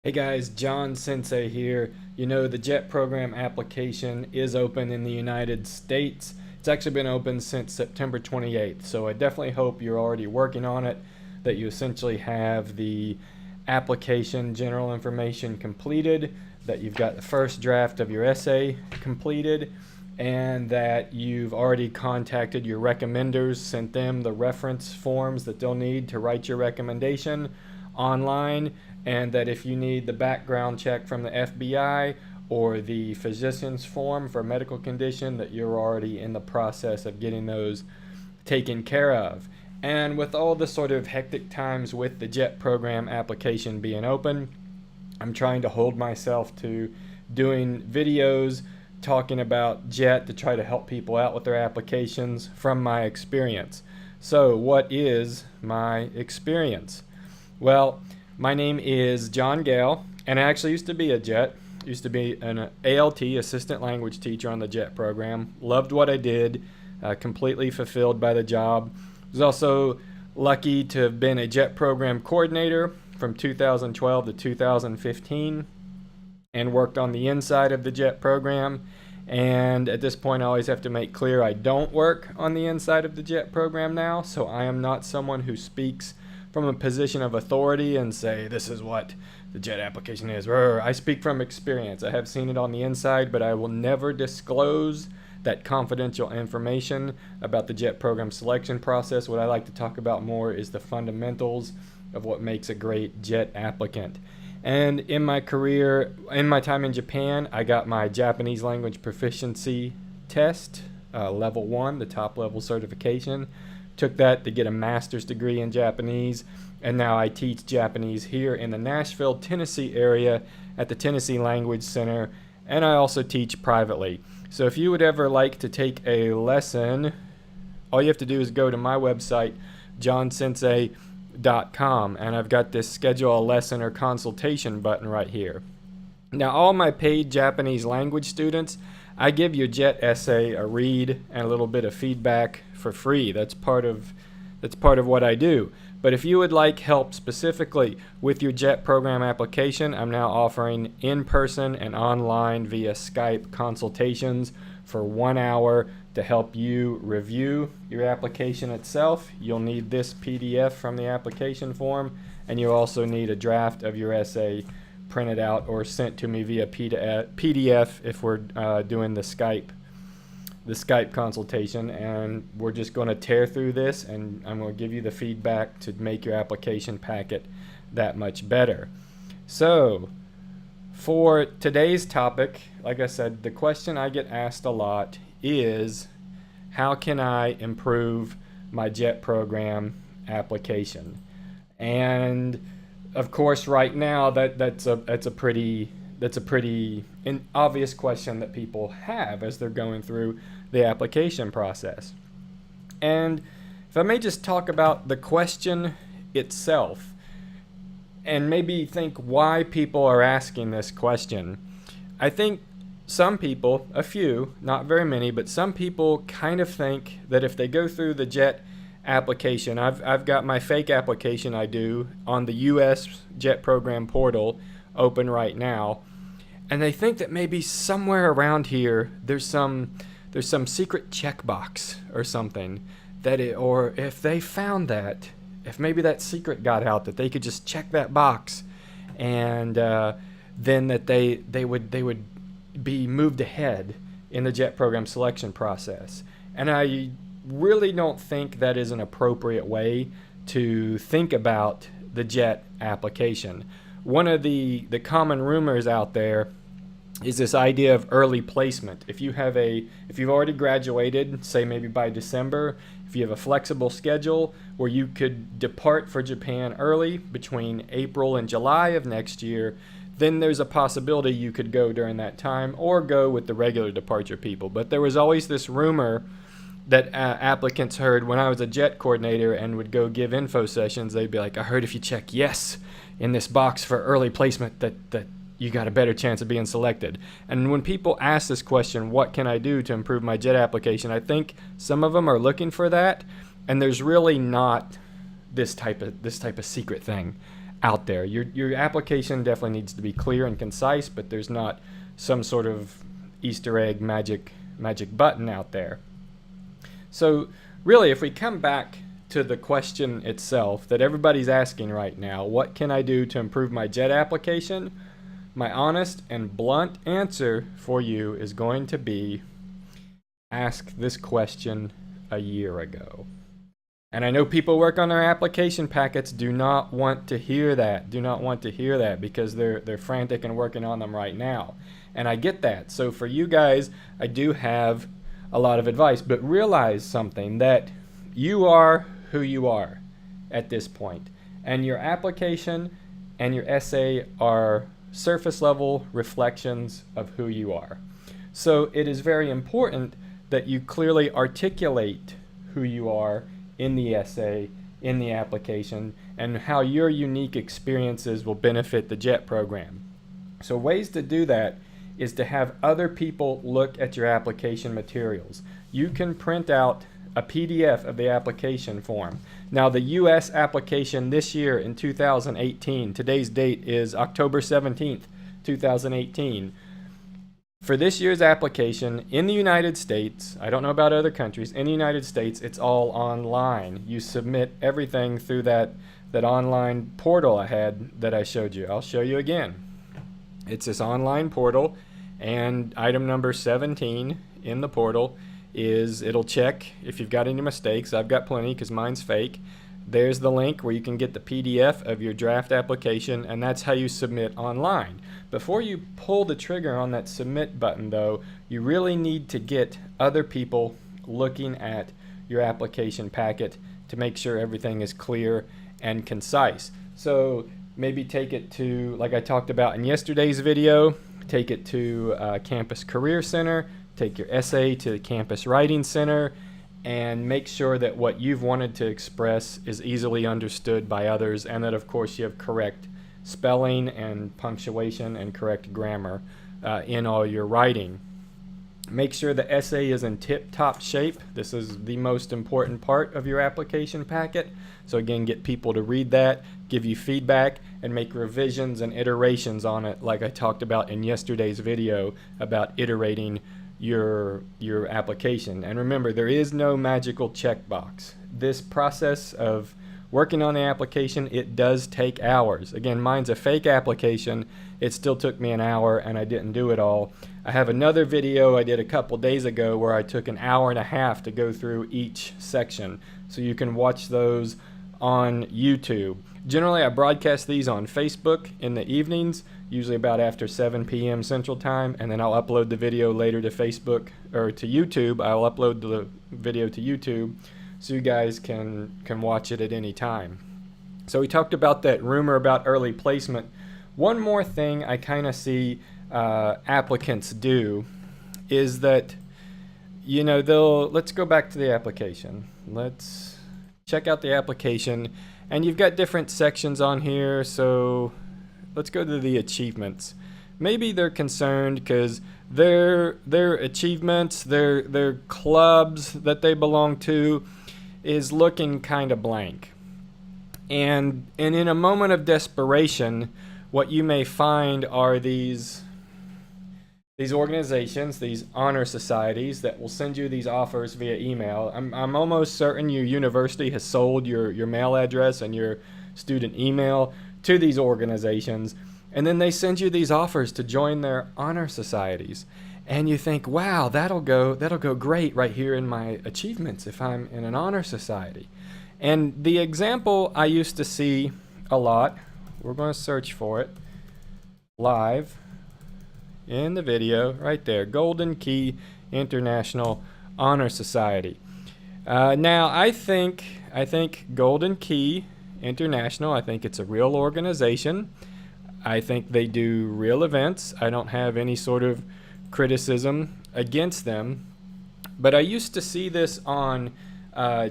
Hey guys, John Sensei here. You know, the JET program application is open in the United States. It's actually been open since September 28th, so I definitely hope you're already working on it, that you essentially have the application general information completed, that you've got the first draft of your essay completed, and that you've already contacted your recommenders, sent them the reference forms that they'll need to write your recommendation online, and that if you need the background check from the FBI or the physician's form for a medical condition, that you're already in the process of getting those taken care of. And with all the sort of hectic times with the JET program application being open, I'm trying to hold myself to doing videos talking about JET to try to help people out with their applications from my experience. So what is my experience? Well, my name is John Gale, and I actually used to be a JET. Used to be an ALT, assistant language teacher on the JET program. Loved what I did, completely fulfilled by the job. Was also lucky to have been a JET program coordinator from 2012 to 2015 and worked on the inside of the JET program. And at this point, I always have to make clear I don't work on the inside of the JET program now, so I am not someone who speaks from a position of authority and say this is what the JET application is. I speak from experience. I have seen it on the inside, but I will never disclose that confidential information about the JET program selection process. What I like to talk about more is the fundamentals of what makes a great JET applicant. And in my career, in my time in Japan, I got my Japanese language proficiency test, level 1, the top level certification. Took that to get a master's degree in Japanese, and now I teach Japanese here in the Nashville, Tennessee area at the Tennessee Language Center, and I also teach privately. So if you would ever like to take a lesson, all you have to do is go to my website, johnsensei.com, and I've got this schedule a lesson or consultation button right here. Now, all my paid Japanese language students, I give your JET essay a read and a little bit of feedback for free. That's part of what I do. But if you would like help specifically with your JET program application, I'm now offering in-person and online via Skype consultations for 1 hour to help you review your application itself. You'll need this PDF from the application form, and you'll also need a draft of your essay printed out or sent to me via PDF if we're doing the Skype consultation. And we're just going to tear through this, and I'm going to give you the feedback to make your application packet that much better. So for today's topic, like I said, the question I get asked a lot is, how can I improve my JET program application? And of course, right now that's a pretty obvious question that people have as they're going through the application process. And if I may just talk about the question itself and maybe think why people are asking this question. I think some people, a few, not very many, but some people kind of think that if they go through the JET application, I've got my fake application I do on the US JET program portal open right now, and they think that maybe somewhere around here there's some secret checkbox or something or if they found that, if maybe that secret got out, that they could just check that box and then that they would be moved ahead in the JET program selection process. And I really don't think that is an appropriate way to think about the JET application. One of the common rumors out there is this idea of early placement. If you've already graduated, say maybe by December, if you have a flexible schedule where you could depart for Japan early between April and July of next year, then there's a possibility you could go during that time or go with the regular departure people. But there was always this rumor that applicants heard when I was a JET coordinator and would go give info sessions. They'd be like, I heard if you check yes in this box for early placement that you got a better chance of being selected. And when people ask this question, what can I do to improve my JET application, I think some of them are looking for that, and there's really not this type of secret thing out there. Your application definitely needs to be clear and concise, but there's not some sort of Easter egg magic button out there. So really, if we come back to the question itself that everybody's asking right now, what can I do to improve my JET application? My honest and blunt answer for you is going to be, ask this question a year ago. And I know people work on their application packets do not want to hear that, because they're frantic and working on them right now. And I get that. So for you guys, I do have a lot of advice, but realize something, that you are who you are at this point. And your application and your essay are surface level reflections of who you are. So it is very important that you clearly articulate who you are in the essay, in the application, and how your unique experiences will benefit the JET program. So ways to do that is to have other people look at your application materials. You can print out a PDF of the application form. Now the US application this year in 2018, today's date is October 17th, 2018. For this year's application in the United States, I don't know about other countries, in the United States it's all online. You submit everything through that online portal I had that I showed you. I'll show you again. It's this online portal, and item number 17 in the portal is, it'll check if you've got any mistakes. I've got plenty because mine's fake. There's the link where you can get the PDF of your draft application, and that's how you submit online. Before you pull the trigger on that submit button though, you really need to get other people looking at your application packet to make sure everything is clear and concise. So maybe take it to, like I talked about in yesterday's video, take it to Campus Career Center, take your essay to the Campus Writing Center, and make sure that what you've wanted to express is easily understood by others, and that of course you have correct spelling and punctuation and correct grammar in all your writing. Make sure the essay is in tip-top shape. This is the most important part of your application packet. So again, get people to read that, give you feedback, and make revisions and iterations on it, like I talked about in yesterday's video about iterating your application. And remember, there is no magical checkbox. This process of working on the application, it does take hours. Again, mine's a fake application. It still took me an hour and I didn't do it all. I have another video I did a couple days ago where I took an hour and a half to go through each section. So you can watch those on YouTube. Generally, I broadcast these on Facebook in the evenings, usually about after 7 p.m. Central Time, and then I'll upload the video later to Facebook or to YouTube. I'll upload the video to YouTube so you guys can watch it at any time. So we talked about that rumor about early placement. One more thing I kind of see applicants do is that, you know, let's go back to the application. Let's check out the application, and you've got different sections on here. So let's go to the achievements. Maybe they're concerned because their achievements, their clubs that they belong to is looking kind of blank. And in a moment of desperation, what you may find are these organizations, these honor societies that will send you these offers via email. I'm almost certain your university has sold your mail address and your student email to these organizations, and then they send you these offers to join their honor societies. And you think, wow, that'll go great right here in my achievements if I'm in an honor society. And the example I used to see a lot, we're going to search for it live in the video right there, Golden Key International Honor Society. Now I think Golden Key International, I think it's a real organization. I think they do real events. I don't have any sort of criticism against them, but I used to see this on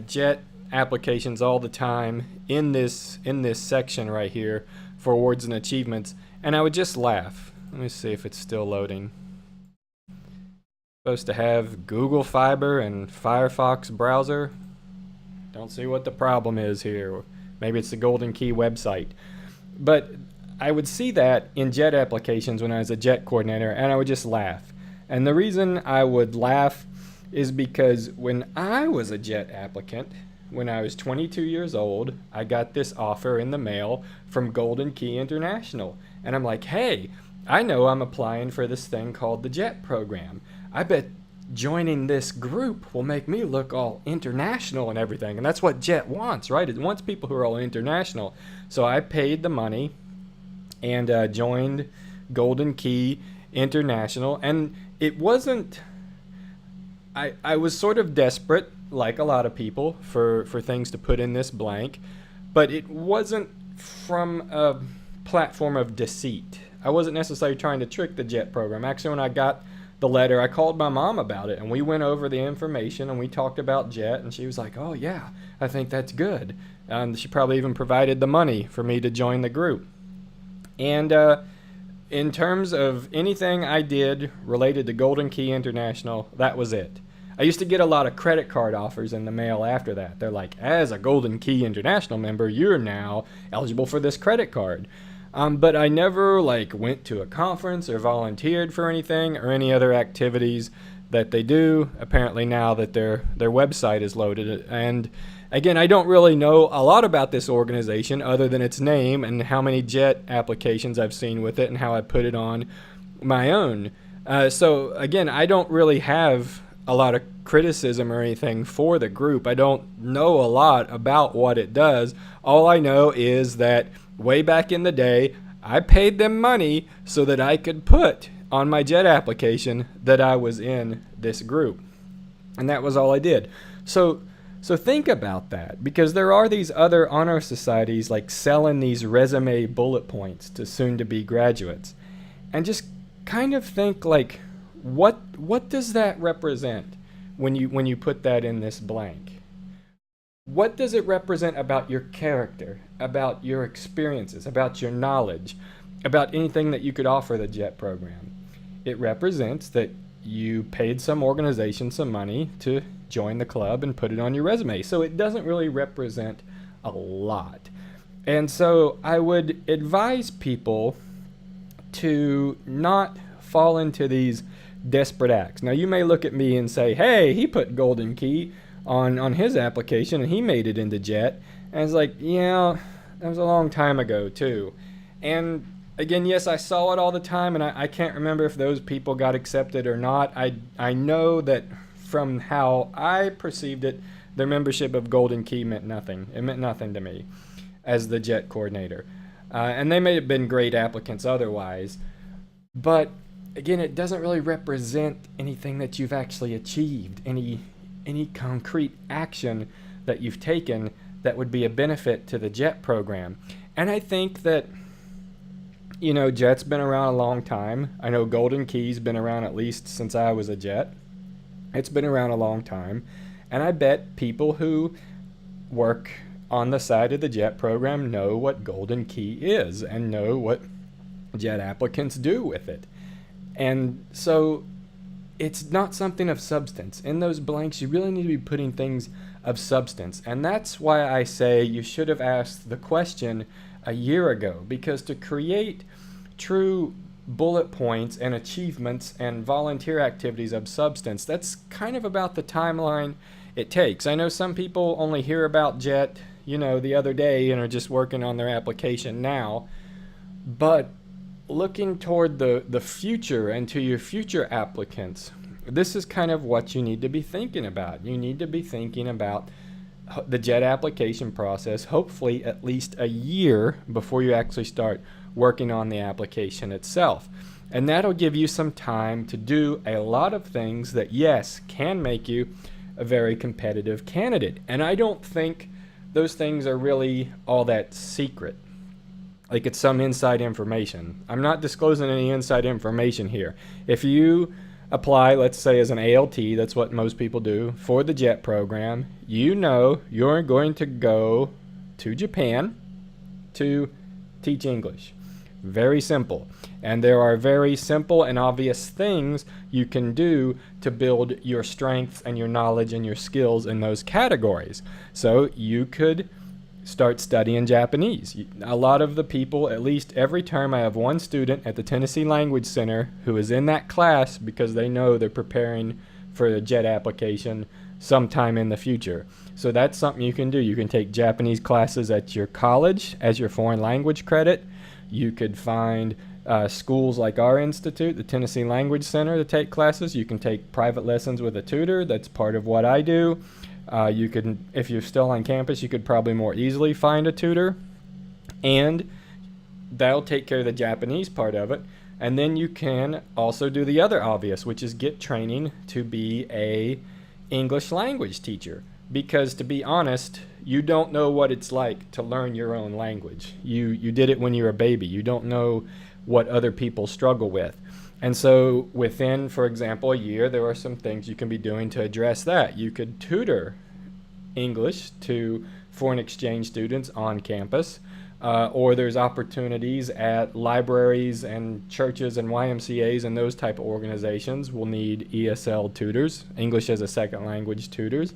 JET applications all the time in this section right here for awards and achievements, and I would just laugh. Let me see if it's still loading. Supposed to have Google Fiber and Firefox browser. Don't see what the problem is here. Maybe it's the Golden Key website. But I would see that in JET applications when I was a JET coordinator, and I would just laugh. And the reason I would laugh is because when I was a JET applicant, when I was 22 years old, I got this offer in the mail from Golden Key International. And I'm like, hey, I know I'm applying for this thing called the JET program. I bet joining this group will make me look all international and everything. And that's what JET wants, right? It wants people who are all international. So I paid the money and joined Golden Key International. And it wasn't, I was sort of desperate, like a lot of people, for things to put in this blank, but it wasn't from a platform of deceit. I wasn't necessarily trying to trick the JET program. Actually, when I got the letter, I called my mom about it, and we went over the information, and we talked about JET, and she was like, oh yeah, I think that's good. And she probably even provided the money for me to join the group. And in terms of anything I did related to Golden Key International, that was it. I used to get a lot of credit card offers in the mail after that. They're like, as a Golden Key International member, you're now eligible for this credit card. But I never went to a conference or volunteered for anything or any other activities that they do, apparently now that their website is loaded. And again, I don't really know a lot about this organization other than its name and how many JET applications I've seen with it and how I put it on my own. So again, I don't really have a lot of criticism or anything for the group. I don't know a lot about what it does. All I know is that way back in the day, I paid them money so that I could put on my JET application that I was in this group. And that was all I did. So think about that, because there are these other honor societies selling these resume bullet points to soon-to-be graduates. And just kind of think what does that represent when you put that in this blank? What does it represent about your character, about your experiences, about your knowledge, about anything that you could offer the JET program? It represents that you paid some organization some money to join the club and put it on your resume. So it doesn't really represent a lot. And so I would advise people to not fall into these desperate acts. Now you may look at me and say, hey, he put Golden Key on his application and he made it into JET. And it's like, yeah, that was a long time ago too. And again, yes, I saw it all the time, and I can't remember if those people got accepted or not. I know that from how I perceived it, their membership of Golden Key meant nothing. It meant nothing to me as the JET coordinator. And they may have been great applicants otherwise. But again, it doesn't really represent anything that you've actually achieved, any concrete action that you've taken that would be a benefit to the JET program. And I think that, JET's been around a long time. I know Golden Key's been around at least since I was a JET. It's been around a long time. And I bet people who work on the side of the JET program know what Golden Key is and know what JET applicants do with it. And so it's not something of substance. In those blanks, you really need to be putting things of substance. And that's why I say you should have asked the question a year ago, because to create true bullet points and achievements and volunteer activities of substance, that's kind of about the timeline it takes. I know some people only hear about JET, the other day and are just working on their application now, but looking toward the future and to your future applicants, this is kind of what you need to be thinking about. You need to be thinking about the JET application process, hopefully at least a year before you actually start working on the application itself. And that'll give you some time to do a lot of things that, yes, can make you a very competitive candidate. And I don't think those things are really all that secret. It's some inside information. I'm not disclosing any inside information here. If you apply, let's say as an ALT, that's what most people do, for the JET program, you're going to go to Japan to teach English. Very simple. And there are very simple and obvious things you can do to build your strengths and your knowledge and your skills in those categories. So you could start studying Japanese. A lot of the people, at least every term, I have one student at the Tennessee Language Center who is in that class because they know they're preparing for a JET application sometime in the future. So that's something you can do. You can take Japanese classes at your college as your foreign language credit. You could find schools like our institute, the Tennessee Language Center, to take classes. You can take private lessons with a tutor. That's part of what I do. You can, if you're still on campus, you could probably more easily find a tutor, and that'll take care of the Japanese part of it. And then you can also do the other obvious, which is get training to be a English language teacher. Because to be honest, you don't know what it's like to learn your own language. You did it when you were a baby. You don't know what other people struggle with. And so within, for example, a year, there are some things you can be doing to address that. You could tutor English to foreign exchange students on campus, or there's opportunities at libraries and churches and YMCAs and those type of organizations will need ESL tutors, English as a second language tutors.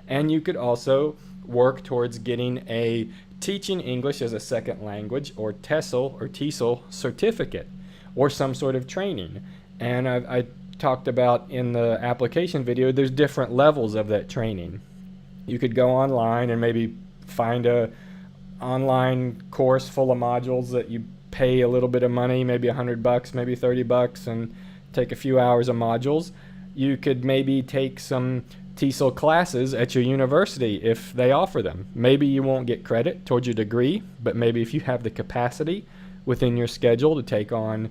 And you could also work towards getting a teaching English as a second language or TESOL certificate or some sort of training. And I talked about in the application video, there's different levels of that training. You could go online and maybe find a online course full of modules that you pay a little bit of money, maybe $100, maybe $30, and take a few hours of modules. You could maybe take some TESOL classes at your university if they offer them. Maybe you won't get credit towards your degree, but maybe if you have the capacity within your schedule to take on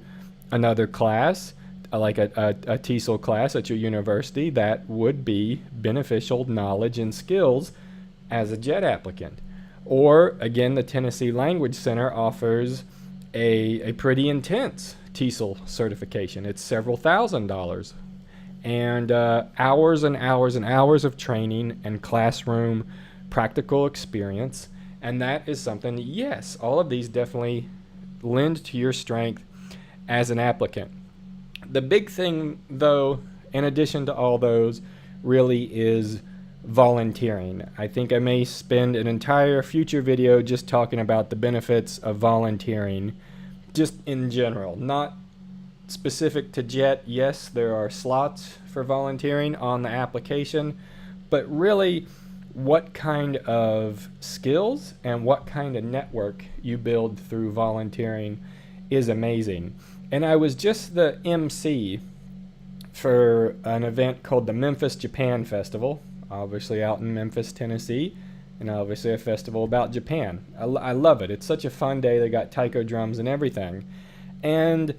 another class, like a TESOL class at your university, that would be beneficial knowledge and skills as a JET applicant. Or again, the Tennessee Language Center offers a pretty intense TESOL certification. It's several $1,000s. And hours and hours and hours of training and classroom practical experience. And that is something, yes, all of these definitely lend to your strength as an applicant. The big thing, though, in addition to all those, really is volunteering. I think I may spend an entire future video just talking about the benefits of volunteering, just in general, not specific to JET. Yes, there are slots for volunteering on the application, but really what kind of skills and what kind of network you build through volunteering is amazing. And I was just the MC for an event called the Memphis Japan Festival, obviously out in Memphis, Tennessee, and obviously a festival about Japan. I love it. It's such a fun day. They got taiko drums and everything. And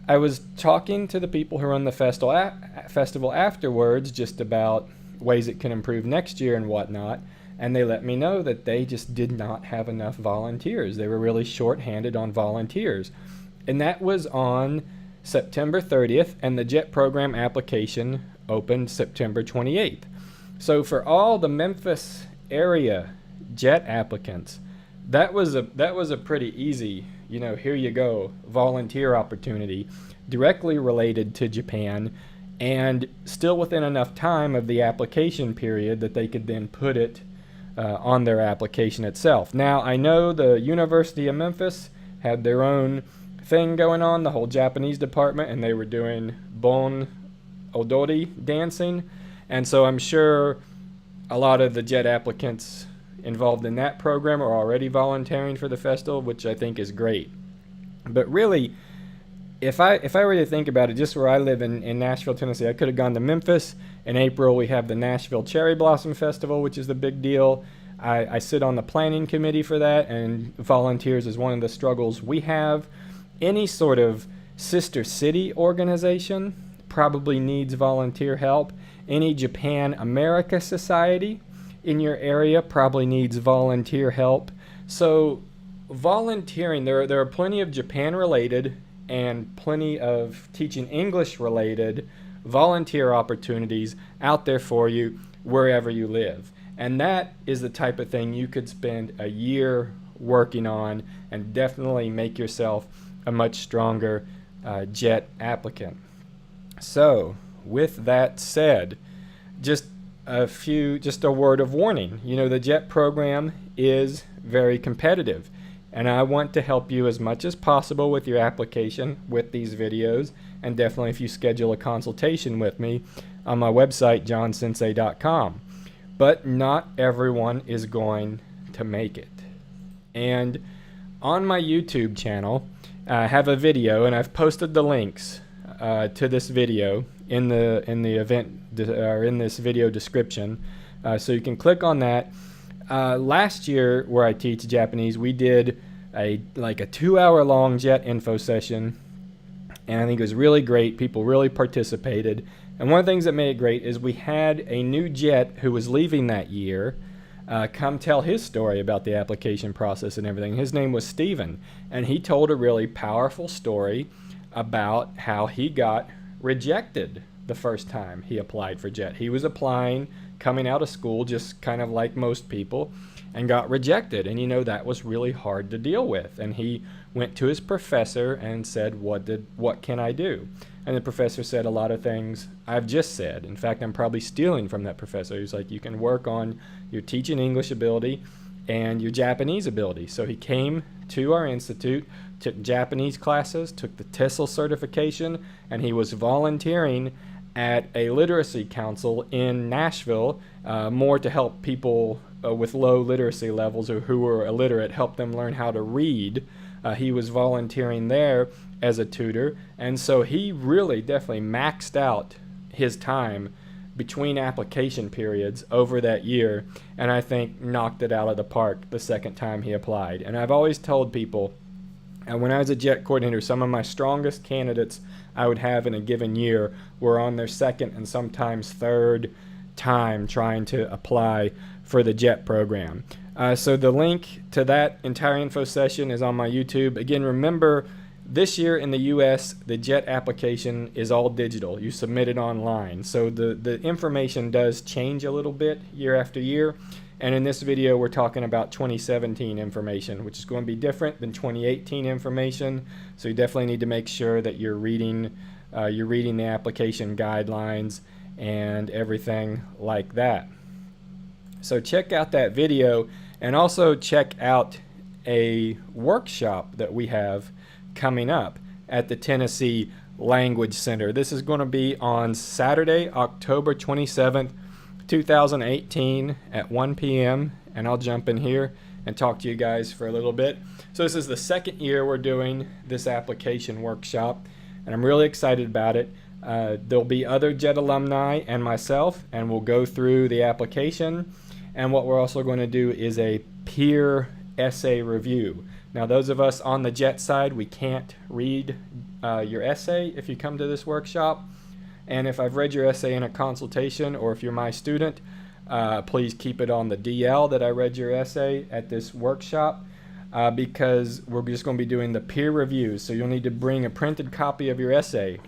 I was talking to the people who run the festival afterwards just about ways it can improve next year and whatnot, and they let me know that they just did not have enough volunteers. They were really short-handed on volunteers. And that was on September 30th, and the JET program application opened September 28th. So for all the Memphis area JET applicants, that was a pretty easy, here you go, volunteer opportunity directly related to Japan, and still within enough time of the application period that they could then put it on their application itself. Now, I know the University of Memphis had their own thing going on, the whole Japanese department, and they were doing bon odori dancing, and so I'm sure a lot of the JET applicants involved in that program are already volunteering for the festival, which I think is great. But really, if I were to think about it, just where I live in Nashville, Tennessee, I could have gone to Memphis. In April, we have the Nashville Cherry Blossom Festival, which is the big deal. I sit on the planning committee for that, and volunteers is one of the struggles we have. Any sort of sister city organization probably needs volunteer help. Any Japan America Society in your area probably needs volunteer help. So volunteering, there are plenty of Japan related and plenty of teaching English related volunteer opportunities out there for you wherever you live. And that is the type of thing you could spend a year working on and definitely make yourself a much stronger JET applicant. So with that said, just a word of warning. The JET program is very competitive. And I want to help you as much as possible with your application with these videos. And definitely if you schedule a consultation with me on my website, johnsensei.com. But not everyone is going to make it. And on my YouTube channel, I have a video, and I've posted the links to this video in the event or in this video description, so you can click on that. Last year, where I teach Japanese, we did a 2-hour long JET info session, and I think it was really great. People really participated, and one of the things that made it great is we had a new JET who was leaving that year come tell his story about the application process and everything. His name was Steven, and he told a really powerful story about how he got rejected the first time he applied for JET. He was applying, coming out of school, just kind of like most people, and got rejected. And that was really hard to deal with. And he went to his professor and said, what can I do? And the professor said a lot of things I've just said. In fact, I'm probably stealing from that professor. He's like, you can work on your teaching English ability and your Japanese ability. So he came to our institute, took Japanese classes, took the TESOL certification, and he was volunteering at a literacy council in Nashville, more to help people with low literacy levels or who were illiterate, help them learn how to read. He was volunteering there as a tutor, and so he really definitely maxed out his time between application periods over that year, and I think knocked it out of the park the second time he applied. And I've always told people, when I was a JET coordinator, some of my strongest candidates I would have in a given year were on their second and sometimes third time trying to apply for the JET program. So the link to that entire info session is on my YouTube. Again, remember, this year in the US, the JET application is all digital. You submit it online. So the information does change a little bit year after year. And in this video, we're talking about 2017 information, which is going to be different than 2018 information. So you definitely need to make sure that you're reading the application guidelines and everything like that. So check out that video, and also check out a workshop that we have coming up at the Tennessee Language Center. This is going to be on Saturday, October 27th, 2018 at 1 p.m. and I'll jump in here and talk to you guys for a little bit. So this is the second year we're doing this application workshop, and I'm really excited about it. There'll be other JET alumni and myself, and we'll go through the application. And what we're also going to do is a peer essay review. Now, those of us on the JET side, we can't read your essay if you come to this workshop. And if I've read your essay in a consultation, or if you're my student, please keep it on the DL that I read your essay at this workshop, because we're just going to be doing the peer reviews. So you'll need to bring a printed copy of your essay.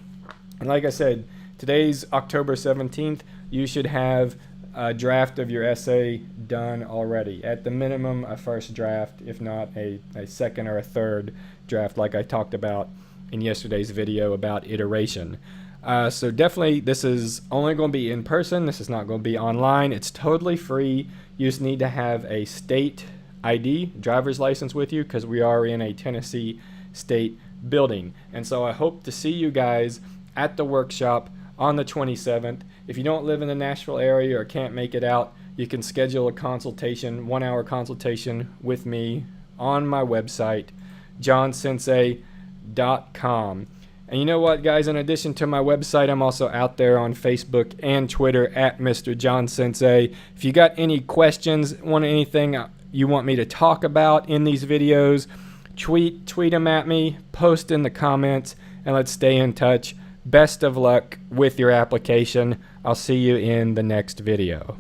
And like I said, today's October 17th. You should have a draft of your essay done already. At the minimum, a first draft, if not a second or a third draft, like I talked about in yesterday's video about iteration. So definitely, this is only going to be in person. This is not going to be online. It's totally free. You just need to have a state ID, driver's license with you, because we are in a Tennessee state building. And so I hope to see you guys at the workshop on the 27th. If you don't live in the Nashville area or can't make it out, you can schedule a consultation, 1-hour consultation with me on my website, johnsensei.com. And you know what, guys? In addition to my website, I'm also out there on Facebook and Twitter at Mr. John Sensei. If you got any questions, anything you want me to talk about in these videos, tweet them at me, post in the comments, and let's stay in touch. Best of luck with your application. I'll see you in the next video.